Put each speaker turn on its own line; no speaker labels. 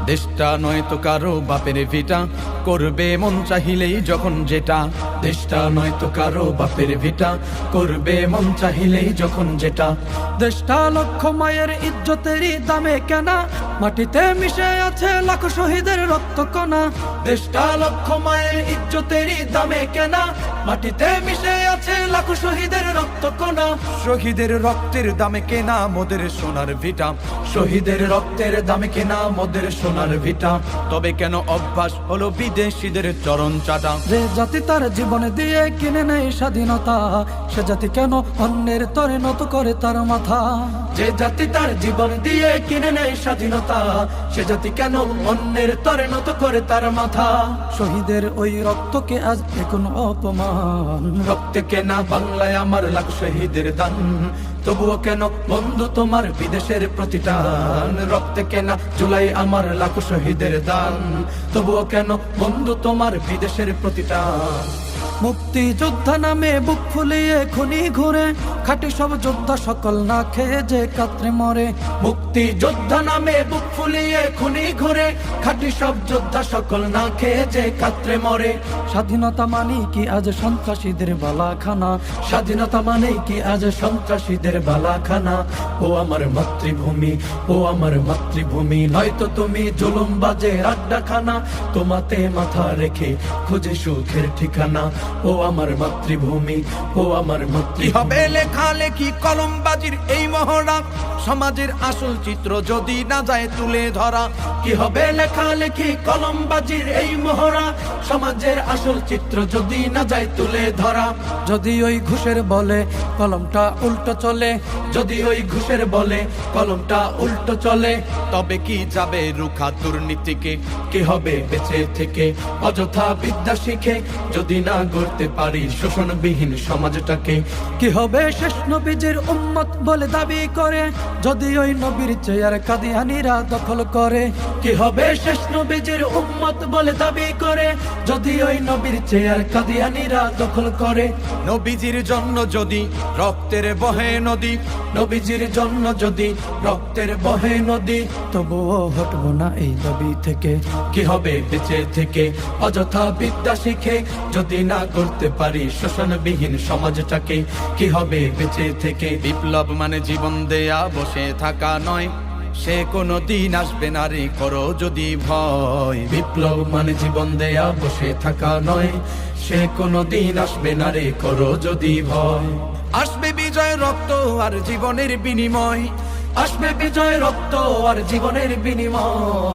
দেশটা নয় তো কারো বাপের ভিটা, করবে মন চাহিলেই যখন যেটা। দেশটা নয় তো কারো বাপের ভিটা, করবে মন চাহিলেই যখন যেটা।
দেশটা লক্ষ মায়ের ইজ্জতেরই দামে কেনা, মাটিতে মিশে আছে লাখ শহীদের রক্ত কণা।
দেশটা লক্ষ মায়ের ইজ্জতেরই দামে কেনা, মাটিতে মিশে আছে লাখ শহীদের রক্ত কণা। শহীদের রক্তের দামে কেনা মোদের সোনার ভিটা, শহীদের রক্তের দামে কেনা মোদের সোনার ভিটা। তবে কেন অভ্যাস হলো বিদেশিদের চরণ চাটা?
যে জাতি তার জীবন দিয়ে কিনে নেয় স্বাধীনতা, সে জাতি কেন অন্যের তরে নত করে তার মাথা?
যে জাতি তার জীবন দিয়ে কিনে নেয় স্বাধীনতা, সে জাতি কেন অন্যের তরে নত করে তার মাথা?
শহীদের ওই রক্তকে আজ এখন অপমান,
রক্তে কেনা বাংলায় আমার লাখ শহীদের দান। তবুও কেন বন্ধু তোমার বিদেশের প্রতিটান? রক্তে কেনা জুলাই আমার লাখ শহীদের দান। তবুও কেন বন্ধু তোমার বিদেশের প্রতিটান?
মুক্তি যোদ্ধা নামে বুক ফুলিয়ে খুনি ঘুরে, খাটি সব যোদ্ধা সকল না খেয়ে যে কাতরে মরে।
মুক্তি যোদ্ধা নামে বুক ফুলিয়ে খুনি ঘুরে, খাটি সব যোদ্ধা সকল না খেয়ে যে কাতরে মরে।
স্বাধীনতা মানে কি আজ সন্ত্রাসীদের বালাখানা?
স্বাধীনতা মানে কি আজ সন্ত্রাসীদের বালাখানা? ও আমার মাতৃভূমি, ও আমার মাতৃভূমি, নয়তো তুমি জুলুমবাজের আড্ডাখানা। তোমাতে মাথা রেখে খুঁজে সুখের ঠিকানা। ও আমার মাতৃভূমি, ও আমার মাতৃভূমি। হবে লেখালেখি কলমবাজির এই মহড়া, সমাজের আসল চিত্র যদি না যায় তুলে ধরা। কি হবে লেখালেখি কলমবাজির এই মহড়া, সমাজের আসল চিত্র যদি না যায় তুলে ধরা।
যদি ওই ঘুষের বলে কলমটা উল্টো চলে,
যদি ওই ঘুষের বলে কলমটা উল্টো চলে, তবে কি যাবে রুখা দুর্নীতিকে? কি হবে বেঁচে থেকে অযথা বিদ্যা শিখে, যদি না গড়তে পারি শোষণবিহীন সমাজটাকে?
কি হবে শেষ নবীজির উম্মত বলে দাবি করে, যদি ওই নবীর চেয়ার কাদিয়ানীরা দখল করে?
কি হবে শেষ নবীজির উম্মত বলে দাবি করে, যদি ওই নবীর চেয়ার কাদিয়ানীরা দখল করে? নবীজির জন্য যদি রক্তের বহে নদী, নবীজির জন্য যদি রক্তের বহে নদী,
তবুও হটবো না এই দাবি থেকে।
কি হবে বেঁচে থেকে অযথা বিদ্যা শিখে, যদি না করতে পারি শোষণবিহীন সমাজটাকে? কি হবে বেঁচে থেকে? বিপ্লব মানে জীবন দেয়া বসে থাকা নয়, সে কোনো দিন আসবে না রে করো যদি ভয়। বিপ্লব মানে জীবন দেয়া বসে থাকা নয়, সে কোনো দিন আসবে না রে করো যদি ভয়। আসবে বিজয় রক্ত আর জীবনের বিনিময়, আসবে বিজয় রক্ত আর জীবনের বিনিময়।